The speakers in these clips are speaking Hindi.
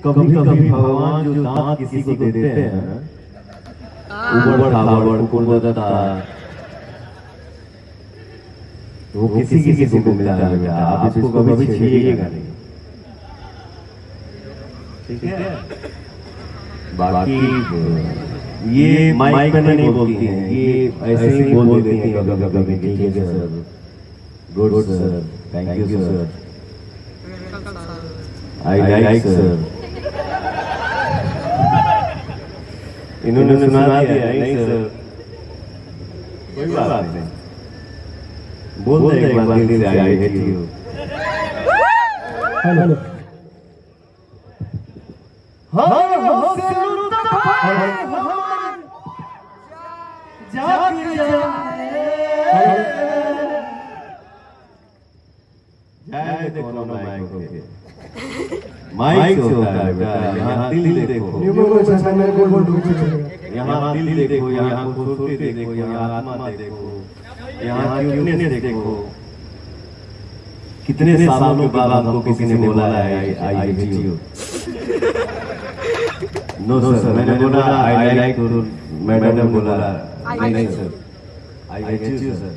कभी कभी भगवान जो दांत किसी को देते हैं ऊबड़ खाबड़ कुकुरदत्ता, वो किसी किसी को मिलता है बेटा, आप इसको कभी छेड़िएगा नहीं, ठीक है। बाकी ये माइक पे नहीं बोलती हैं, ये ऐसे ही बोल देती हैं कभी कभी, ठीक है sir, good sir, thank you sir, I like sir. इन्होंने सुना दिया नहीं सर, कोई बात नहीं, बोल दे एक बार दिल से, I hate you. Hello mike से होता है बेटा, यहाँ दिल देखो, यहाँ दिल देखो, यहाँ खूबसूरती देखो, यहाँ आत्मा देखो, यहाँ क्यूटनेस देखो। कितने सालों के बाद हमको किसी ने बोला है I hate you. No sir, मैंने बोला आई लाइक यू, मैडम ने बोला नहीं sir, I hate you sir.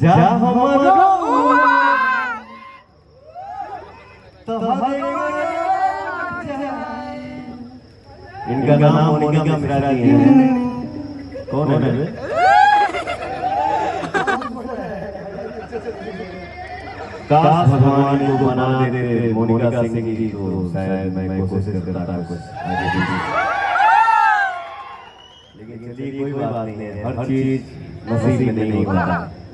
जा हमारा इनका नाम मोनिका मिश्रा जी है। कौन है बे? काश भगवान को बना देते मोनिका सिंह जी को, शायद मैं कोशिश करता कुछ आगे भी, लेकिन चलिए कोई बात नहीं है, हर चीज नसीब में नहीं होता।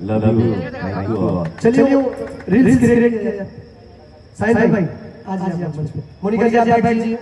Love you, thank you. चलिए रील्स क्रिएट साहिल भाई आज आप मंच पे, मोनिका जी आप बैठ जाइए।